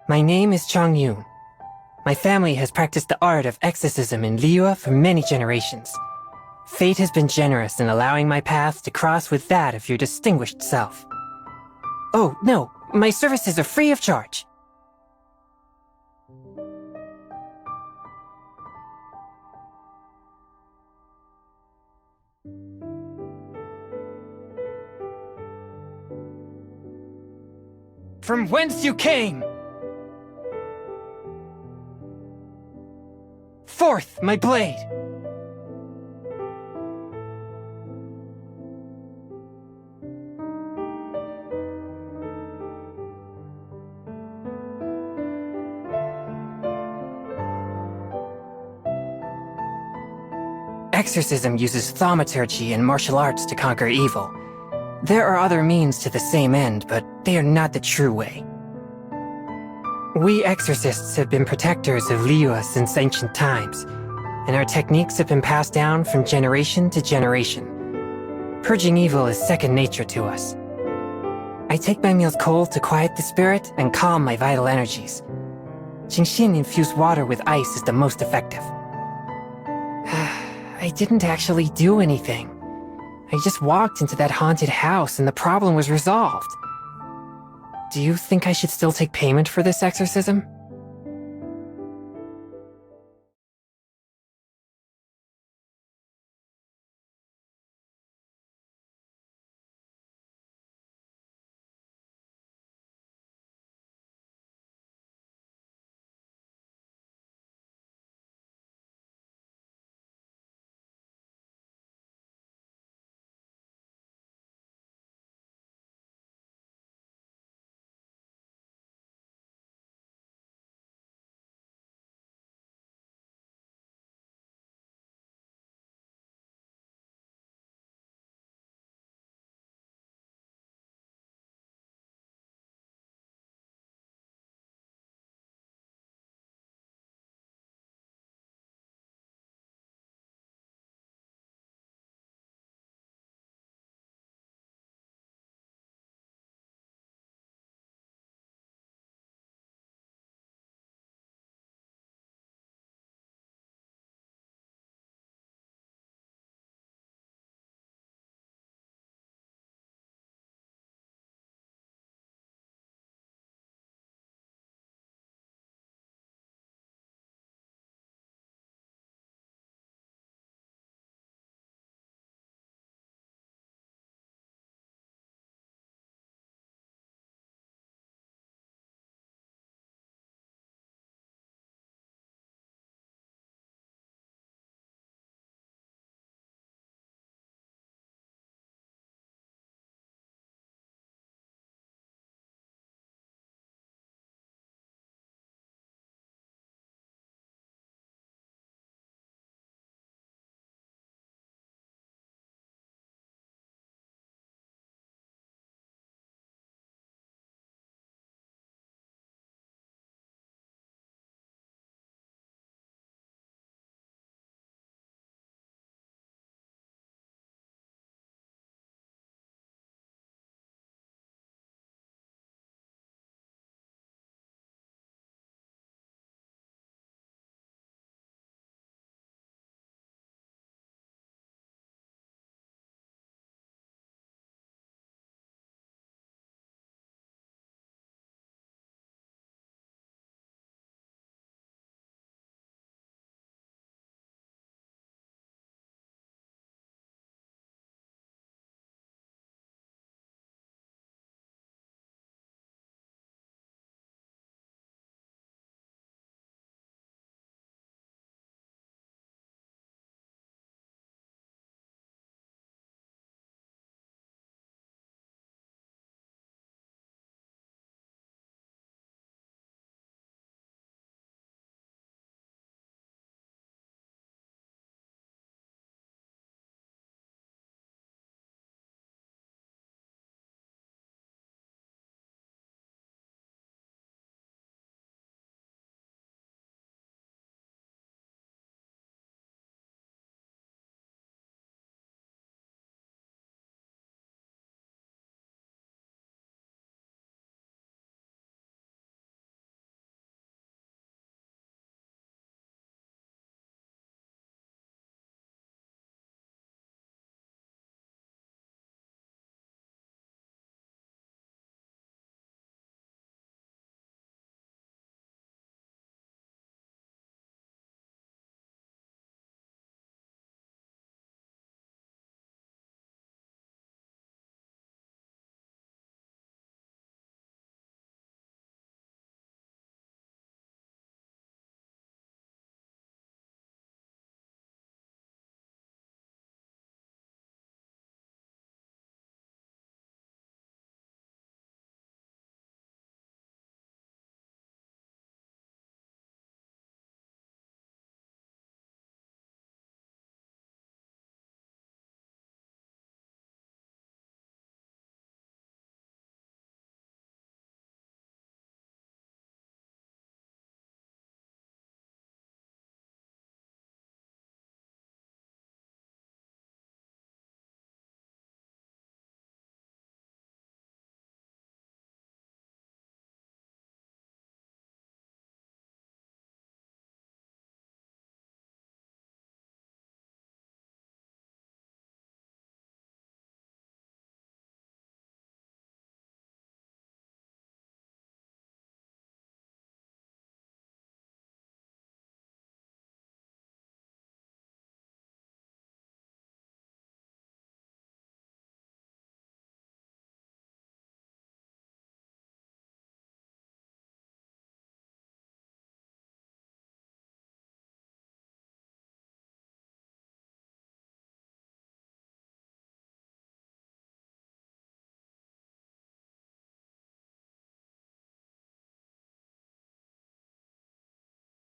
My name is Chongyun. My family has practiced the art of exorcism in Liyue for many generations. Fate has been generous in allowing my path to cross with that of your distinguished self. Oh, no, my services are free of charge. From whence you came! Forth, my blade! Exorcism uses thaumaturgy and martial arts to conquer evil. There are other means to the same end, but they are not the true way. We exorcists have been protectors of Liyue since ancient times, and our techniques have been passed down from generation to generation. Purging evil is second nature to us. I take my meals cold to quiet the spirit and calm my vital energies. Genshin infused water with ice is the most effective. I didn't actually do anything. I just walked into that haunted house and the problem was resolved. Do you think I should still take payment for this exorcism?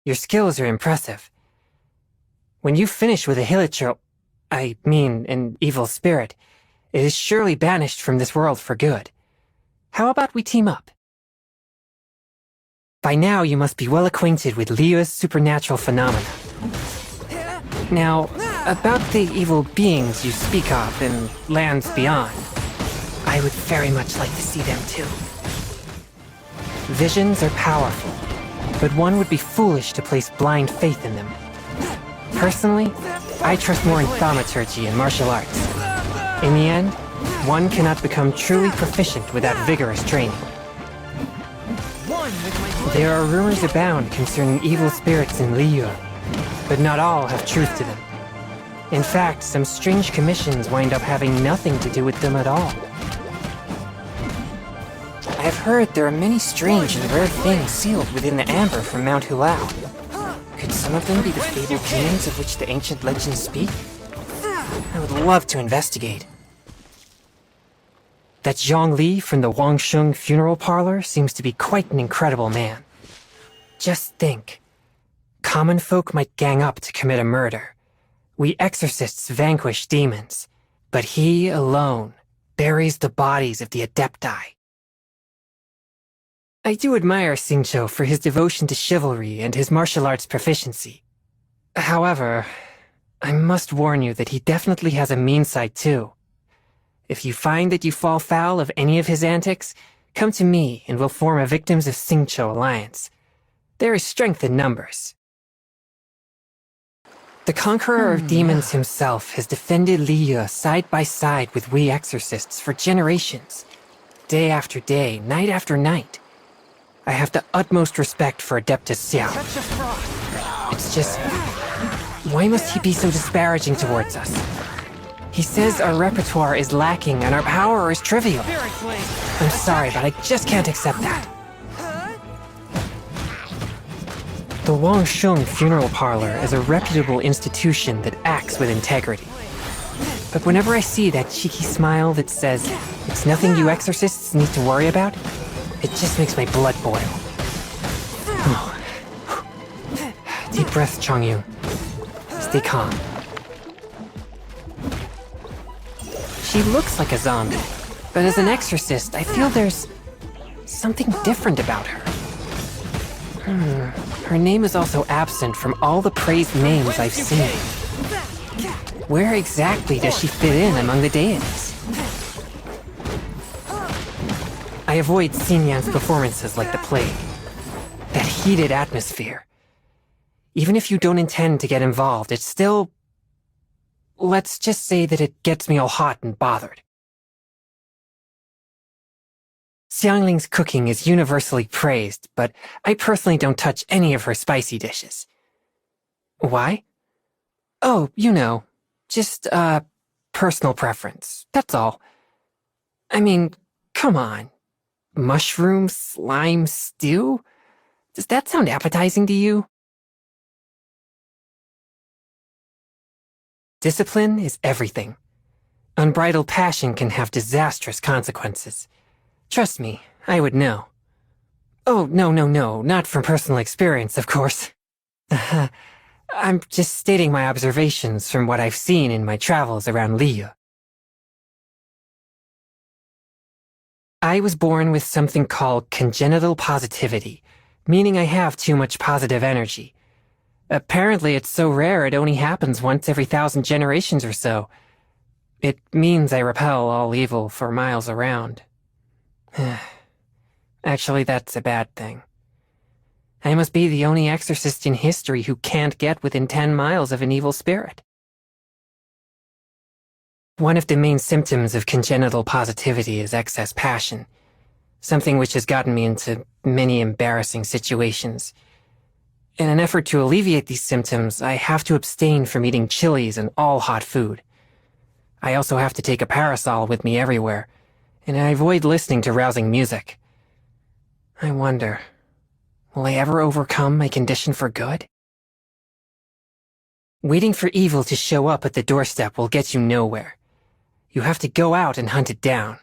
Your skills are impressive. When you finish with a hilichurl, an evil spirit, it is surely banished from this world for good. How about we team up? By now you must be well acquainted with Liyue's supernatural phenomena. Now, about the evil beings you speak of in lands beyond, I would very much like to see them too. Visions are powerful, but one would be foolish to place blind faith in them. Personally, I trust more in thaumaturgy and martial arts. In the end, one cannot become truly proficient without vigorous training. There are rumors abound concerning evil spirits in Liyue, but not all have truth to them. In fact, some strange commissions wind up having nothing to do with them at all. I have heard there are many strange and rare things sealed within the amber from Mount Hulao. Could some of them be the fabled beings of which the ancient legends speak? I would love to investigate. That Zhongli from the Wangsheng funeral parlor seems to be quite an incredible man. Just think. Common folk might gang up to commit a murder. We exorcists vanquish demons, but he alone buries the bodies of the adepti. I do admire Xingqiu for his devotion to chivalry and his martial arts proficiency. However, I must warn you that he definitely has a mean side too. If you find that you fall foul of any of his antics, come to me and we'll form a Victims of Xingqiu alliance. There is strength in numbers. The Conqueror of Demons himself has defended Liyue side by side with we exorcists for generations. Day after day, night after night. I have the utmost respect for Adeptus Xiao. It's just, why must he be so disparaging towards us? He says our repertoire is lacking and our power is trivial. I'm sorry, but I just can't accept that. The Wangsheng Funeral Parlor is a reputable institution that acts with integrity. But whenever I see that cheeky smile that says, "It's nothing you exorcists need to worry about," it just makes my blood boil. Deep breath, Chongyun. Stay calm. She looks like a zombie, but as an exorcist, I feel there's something different about her. Her name is also absent from all the praised names I've seen. Where exactly does she fit in among the deities? I avoid Xinyan's performances like the plague. That heated atmosphere. Even if you don't intend to get involved, it's still... let's just say that it gets me all hot and bothered. Xiangling's cooking is universally praised, but I personally don't touch any of her spicy dishes. Why? Oh, you know, just, personal preference, that's all. I mean, come on. Mushroom slime stew? Does that sound appetizing to you? Discipline is everything. Unbridled passion can have disastrous consequences. Trust me, I would know. Oh, no, not from personal experience, of course. I'm just stating my observations from what I've seen in my travels around Liyue. I was born with something called congenital positivity, meaning I have too much positive energy. Apparently it's so rare it only happens once every 1,000 generations or so. It means I repel all evil for miles around. Actually, that's a bad thing. I must be the only exorcist in history who can't get within 10 miles of an evil spirit. One of the main symptoms of congenital positivity is excess passion, something which has gotten me into many embarrassing situations. In an effort to alleviate these symptoms, I have to abstain from eating chilies and all hot food. I also have to take a parasol with me everywhere, and I avoid listening to rousing music. I wonder, will I ever overcome my condition for good? Waiting for evil to show up at the doorstep will get you nowhere. You have to go out and hunt it down.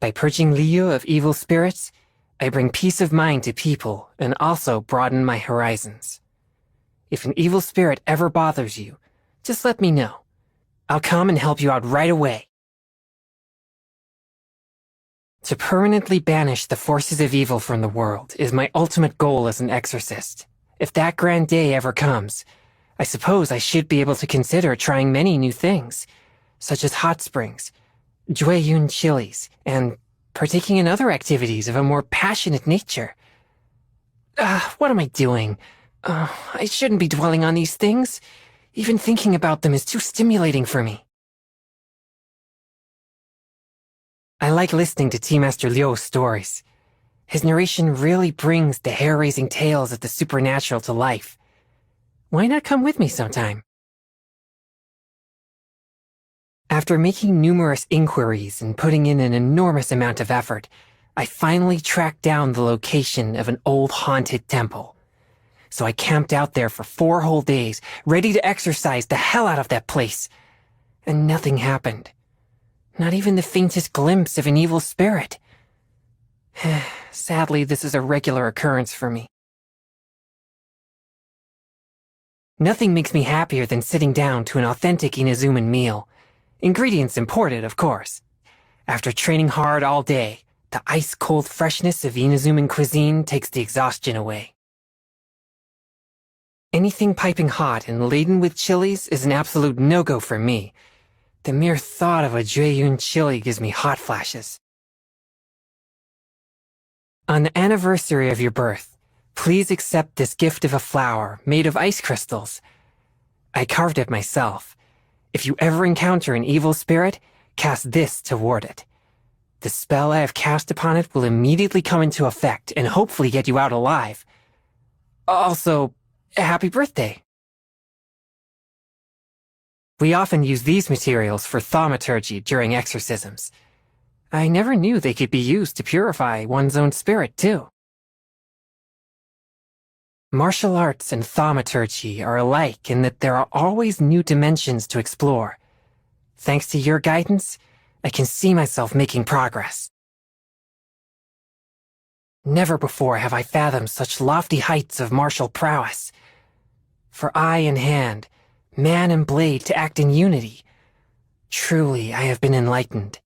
By purging Liyue of evil spirits, I bring peace of mind to people and also broaden my horizons. If an evil spirit ever bothers you, just let me know. I'll come and help you out right away. To permanently banish the forces of evil from the world is my ultimate goal as an exorcist. If that grand day ever comes, I suppose I should be able to consider trying many new things, such as hot springs, Chongyun chilies, and partaking in other activities of a more passionate nature. What am I doing? I shouldn't be dwelling on these things. Even thinking about them is too stimulating for me. I like listening to Tea Master Liu's stories. His narration really brings the hair-raising tales of the supernatural to life. Why not come with me sometime? After making numerous inquiries and putting in an enormous amount of effort, I finally tracked down the location of an old haunted temple. So I camped out there for 4 whole days, ready to exorcise the hell out of that place. And nothing happened. Not even the faintest glimpse of an evil spirit. Sadly, this is a regular occurrence for me. Nothing makes me happier than sitting down to an authentic Inazuman meal. Ingredients imported, of course. After training hard all day, the ice-cold freshness of Inazuman cuisine takes the exhaustion away. Anything piping hot and laden with chilies is an absolute no-go for me. The mere thought of a Chongyun chili gives me hot flashes. On the anniversary of your birth, please accept this gift of a flower made of ice crystals. I carved it myself. If you ever encounter an evil spirit, cast this toward it. The spell I have cast upon it will immediately come into effect and hopefully get you out alive. Also, happy birthday. We often use these materials for thaumaturgy during exorcisms. I never knew they could be used to purify one's own spirit, too. Martial arts and thaumaturgy are alike in that there are always new dimensions to explore. Thanks to your guidance, I can see myself making progress. Never before have I fathomed such lofty heights of martial prowess. For eye and hand, man and blade to act in unity. Truly, I have been enlightened.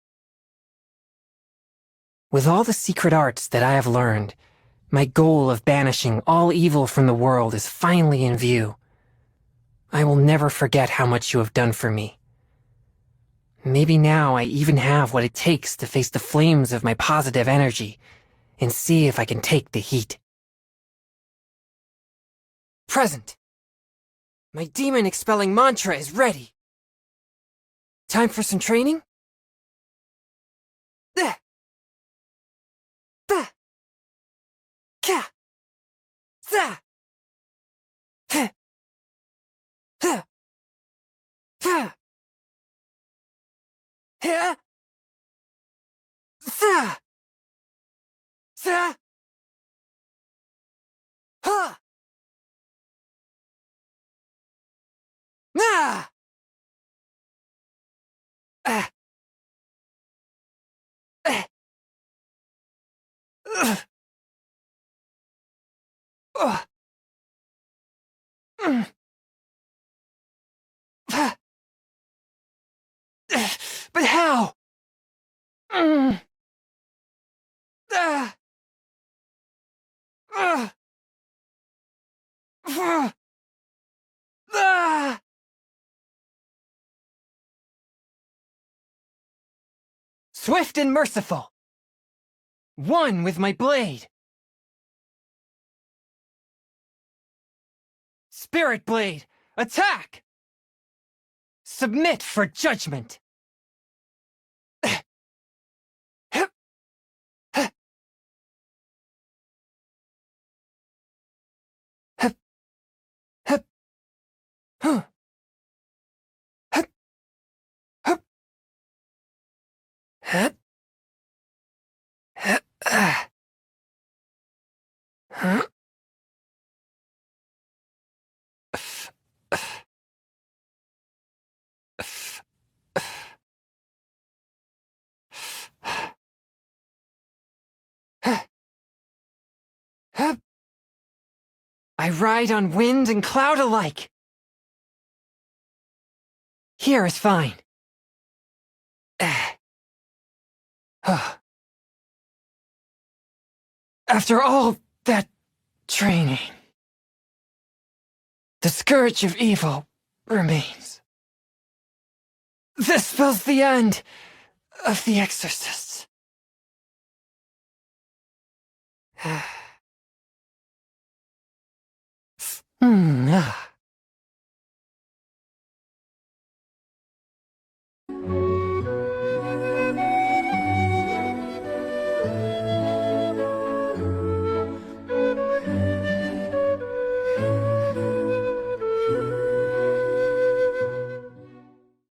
With all the secret arts that I have learned, my goal of banishing all evil from the world is finally in view. I will never forget how much you have done for me. Maybe now I even have what it takes to face the flames of my positive energy and see if I can take the heat. Present. My demon-expelling mantra is ready. Time for some training? But how? Swift and merciful. One with my blade. Spirit blade, attack! Submit for judgment. I ride on wind and cloud alike. Here is fine. After all that training, the scourge of evil remains. This spells the end of the Exorcists.